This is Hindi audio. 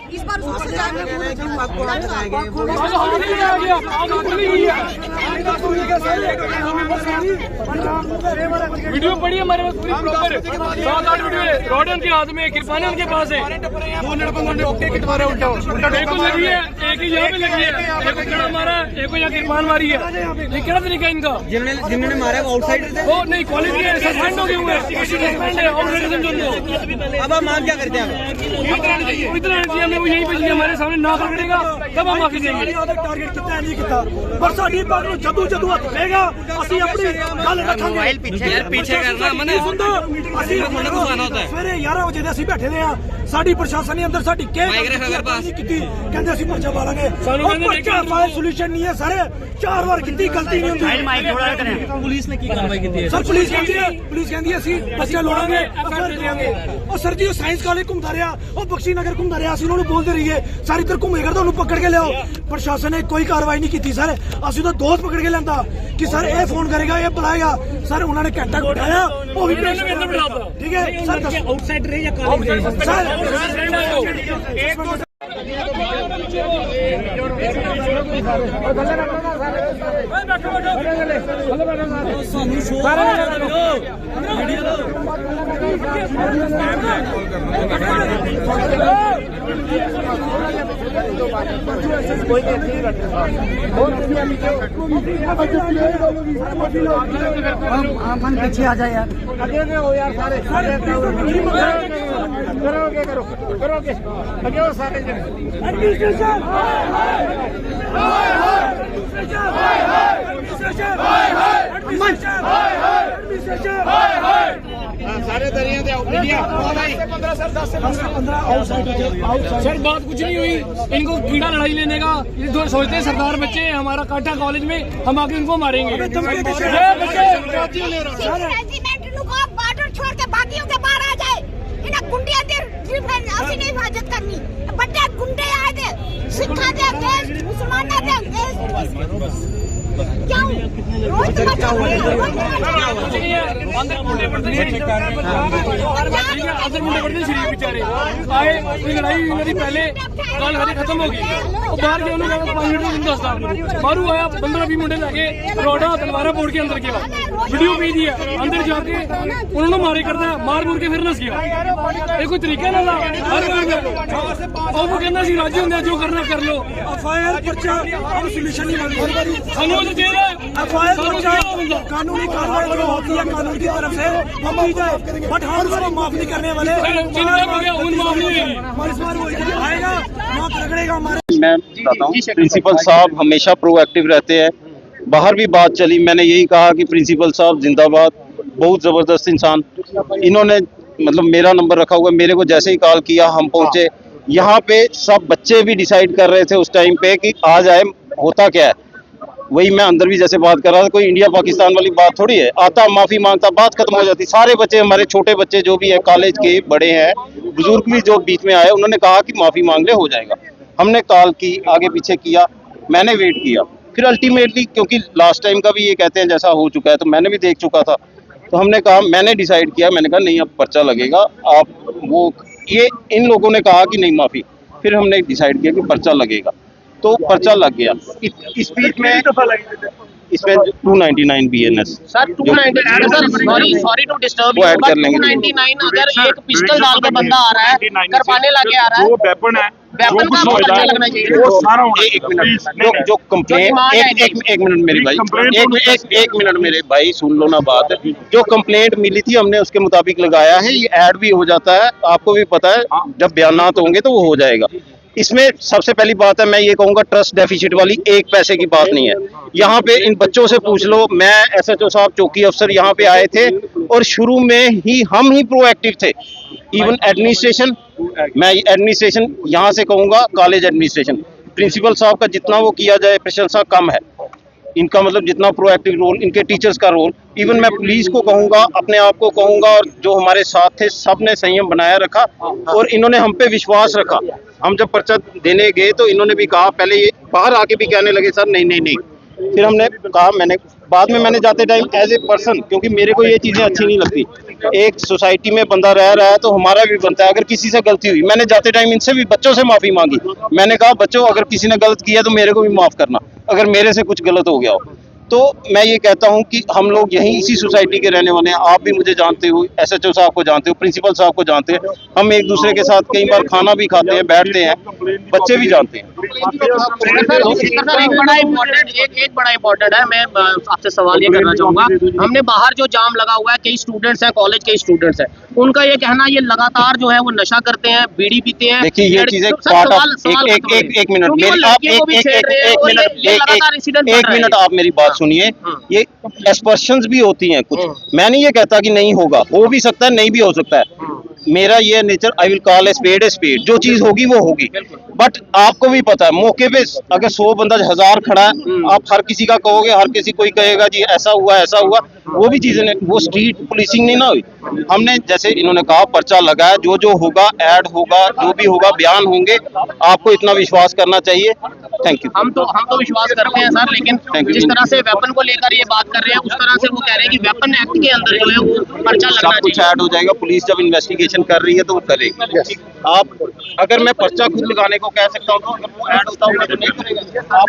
इस बार उसको सजा वीडियो पड़ी है हमारे पास पूरी प्रॉपर 7-8 वीडियो है। रॉड उनके हाथ में, किरपान उनके पास है। एक को लगी है, एक ही यहाँ पे लगी है, एक को कड़ा मारा, एक को यहाँ किरपान मारी है। ये क्या तरीका है इनका? जिन्होंने मारा वो आउटसाइडर थे। वो नहीं कॉलेज के सस्पेंड हो गए हुए हैं। अब हम मांग क्या करते हैं? इतना चाहिए हमें, वो यही पे हमारे सामने ना पकड़ेगा तब हम माफी देंगे। टारगेट कितना नहीं किया पर साडी बात ਨੂੰ ਜਦੋਂ ਹੱਥ ਪਏਗਾ ਅਸੀਂ ਆਪਣੀ ਗੱਲ ਰੱਖਾਂਗੇ। पीछे करना मना ਅਸੀਂ ਸਵੇਰੇ 11 ਵਜੇ ਦੇ ਅਸੀਂ ਬੈਠੇ ਦੇ ਆ। ਸਾਡੀ ਪ੍ਰਸ਼ਾਸਨ ਨੇ ਅੰਦਰ ਸਾਡੀ ਨਹੀਂ ਕੀਤੀ, ਕਹਿੰਦੇ ਅਸੀਂ ਪਰਚਾ ਪਾ ਲਾਂਗੇ। ਪਰਚਾ ਫਾਇਰ ਸੋਲੂਸ਼ਨ ਨਹੀਂ ਹੈ ਸਰ, 4 ਵਾਰ ਕੀਤੀ ਗਲਤੀ ਨਹੀਂ ਹੁੰਦੀ। पुलिस ने की कार्रवाई की ਸਰ ਪੁਲਿਸ ਕਹਿੰਦੀ ਅਸੀਂ ਪਰਚਾ ਲਾਵਾਂਗੇ ਐਫਆਈਆਰ ਦੇਵਾਂਗੇ। ਉਹ ਸਰ ਜੀ ਉਹ ਸਾਇੰਸ ਕਾਲਜ ਘੁੰਮਦਾ ਰਿਹਾ, ਉਹ ਬਖਸ਼ੀ ਨਗਰ ਘੁੰਮਦਾ ਰਿਹਾ, ਅਸੀਂ ਉਹਨਾਂ ਨੂੰ ਬੋਲਦੇ ਰਹੀਏ ਸਰ ਇੱਧਰ ਘੁੰਮੇ ਕਰਦਾ ਉਹਨੂੰ ਪਕੜ ਕੇ ਲਿਆਓ। ਪ੍ਰਸ਼ਾਸਨ ਨੇ ਕੋਈ ਕਾਰਵਾਈ ਨਹੀਂ ਕੀਤੀ ਸਰ। ਅਸੀਂ ਤਾਂ ਦੋਸਤ ਪਕੜ ਕੇ ਲੈਂਦਾ ਕਿ ਸਰ ਇਹ ਫੋਨ ਕਰੇਗਾ, ਇਹ ਬੁਲਾਏਗਾ ਸਰ। ਉਹਨਾਂ ਨੇ ਘੰਟਾ ਬਿਠਾਇਆ, ਉਹ ਵੀ ठीक है सर। आउटसाइडर है या कॉलेज है? पीछे आ जाए यार, आगे हो यार सारे करोगे आगे हो सारे एडमिनिस्ट्रेशन सारे दरिया दे मीडिया 15 सर बात कुछ नहीं हुई। इनको कीड़ा लड़ाई लेने का ये दो सोचते हैं सरदार बच्चे हैं हमारा काटा कॉलेज में, हम आके इनको मारेंगे। बॉर्डर छोड़ के बाकियों के बाहर आ जाए। इन्हें गुंडिया दे असि नहीं हिफाजत करनी। बड़े गुंडे आए थे, सिखा दे देश, मुसलमान दे देश। क्यों रोज मचा हुआ है? अंदर मुंडे पड़ते हैं बेचारे आए, कोई लड़ाई हुई पहले गल हरी खत्म हो गई। बाहर गया उन्होंने 5 मिनट में दसता बारू आया 15-20 मुंडे लगे रोडा तलवारा बोर्ड के अंदर गया, वीडियो भेज दिया। अंदर जाके उन्होंने मारे करता मार मुर के फिर नस गया। ये कोई तरीका ना और वो कहना सी राजी होंगे जो करना कर लो। एफआईआर पर्चा हम सॉल्यूशन नहीं मांगते। समझ दे रहे एफआईआर पर्चा कानूनी कार्रवाई जो होती है कानून की तरफ से हम की जाए, बट हम उसको माफ नहीं करने वाले। आएगा माफ रगड़ेगा हमारे। मैं बताता हूँ, प्रिंसिपल साहब हमेशा प्रोएक्टिव रहते हैं। बाहर भी बात चली, मैंने यही कहा कि प्रिंसिपल साहब जिंदाबाद, बहुत ज़बरदस्त इंसान। इन्होंने मतलब मेरा नंबर रखा हुआ, मेरे को जैसे ही कॉल किया हम पहुँचे। यहाँ पे सब बच्चे भी डिसाइड कर रहे थे उस टाइम पे कि आज आए होता क्या है। वही मैं अंदर भी जैसे बात कर रहा था, कोई इंडिया पाकिस्तान वाली बात थोड़ी है। आता माफ़ी मांगता बात खत्म हो जाती। सारे बच्चे हमारे छोटे बच्चे जो भी है, कॉलेज के बड़े हैं, बुजुर्ग भी जो बीच में आए, उन्होंने कहा कि माफ़ी मांग ले हो जाएगा। हमने कॉल की, आगे पीछे किया, मैंने वेट किया। फिर अल्टीमेटली क्योंकि लास्ट टाइम का भी ये कहते हैं जैसा हो चुका है, तो मैंने भी देख चुका था, तो हमने कहा, मैंने डिसाइड किया, मैंने कहा नहीं अब पर्चा लगेगा। आप वो ये इन लोगों ने कहा कि नहीं माफ़ी, फिर हमने डिसाइड किया कि पर्चा लगेगा, तो पर्चा लग गया। इस बीच में इसमें 299 BNS sir 299 sorry to disturb वो ऐड कर लेंगे। 299 अगर एक पिस्टल डाल के बंदा आ रहा है, करपाने लगे आ रहा है, वो वेपन है, वेपन का पर्चा लगना चाहिए। वो सारा एक मिनट, जो कंप्लेंट एक मिनट मेरे भाई, एक मिनट मेरे भाई सुन लो ना बात। जो कंप्लेंट मिली थी हमने उसके मुताबिक लगाया है। ये ऐड भी हो जाता है, आपको भी पता है, जब बयानात होंगे तो वो हो जाएगा। इसमें सबसे पहली बात है, मैं ये कहूँगा ट्रस्ट डेफिसिट वाली एक पैसे की बात नहीं है। यहाँ पे इन बच्चों से पूछ लो, मैं SHO साहब चौकी अफसर यहाँ पे आए थे और शुरू में ही हम ही प्रोएक्टिव थे। इवन एडमिनिस्ट्रेशन, मैं एडमिनिस्ट्रेशन यहाँ से कहूँगा, कॉलेज एडमिनिस्ट्रेशन, प्रिंसिपल साहब का जितना वो किया जाए प्रशंसा कम है। इनका मतलब जितना प्रोएक्टिव रोल, इनके टीचर्स का रोल, इवन मैं पुलिस को कहूँगा, अपने आप को कहूँगा, और जो हमारे साथ थे सब ने संयम बनाया रखा और इन्होंने हम पे विश्वास रखा। हम जब पर्चा देने गए तो इन्होंने भी कहा, पहले ये बाहर आके भी कहने लगे सर नहीं नहीं नहीं, फिर हमने कहा, मैंने बाद में मैंने जाते टाइम एज ए पर्सन, क्योंकि मेरे को ये चीज़ें अच्छी नहीं लगती, एक सोसाइटी में बंदा रह रहा है तो हमारा भी बनता है, अगर किसी से गलती हुई, मैंने जाते टाइम इनसे भी बच्चों से माफी मांगी। मैंने कहा बच्चों अगर किसी ने गलत किया तो मेरे को भी माफ करना, अगर मेरे से कुछ गलत हो गया हो। तो मैं ये कहता हूँ कि हम लोग यहीं इसी सोसाइटी के रहने वाले हैं, आप भी मुझे जानते हो, SHO साहब को जानते हो, प्रिंसिपल साहब को जानते हैं, हम एक दूसरे के साथ कई बार खाना भी खाते हैं, बैठते हैं, बच्चे भी जानते हैं। सर एक बड़ा इम्पोर्टेंट है, मैं आपसे सवाल ये करना चाहूंगा, हमने बाहर जो जाम लगा हुआ है, कई स्टूडेंट्स हैं, कॉलेज के स्टूडेंट्स हैं, उनका ये कहना ये लगातार जो है वो नशा करते हैं, बीड़ी पीते हैं। देखिए ये चीजें पार्ट ऑफ एक मिनट मेरी आप एक मिनट आप मेरी बात सुनिए। ये एस्पर्शंस भी होती हैं कुछ, मैं नहीं ये कहता कि नहीं होगा, हो भी सकता है, नहीं भी हो सकता है। मेरा ये nature, I will call a spade, जो चीज होगी वो होगी। बट आपको भी पता है मौके पे अगर 100 बंदा 1000 खड़ा है, आप हर किसी का कहोगे, हर किसी कोई कहेगा जी ऐसा हुआ, वो भी चीजें, वो स्ट्रीट पुलिसिंग नहीं ना हुई। हमने जैसे इन्होंने कहा पर्चा लगाया, जो होगा ऐड होगा, जो भी होगा बयान होंगे, आपको इतना विश्वास करना चाहिए। Thank you. हम तो विश्वास करते हैं सर, लेकिन जिस तरह से वेपन को लेकर ये बात कर रहे हैं, उस तरह से वो कह रहे हैं कि वेपन एक्ट के अंदर जो है वो पर्चा लगना सब कुछ चाहिए। ऐड हो जाएगा, पुलिस जब इन्वेस्टिगेशन कर रही है तो वो करेगी। आप अगर मैं पर्चा खुद लगाने को कह सकता हूँ तो अगर वो ऐड होता होगा तो नहीं करेगा। आप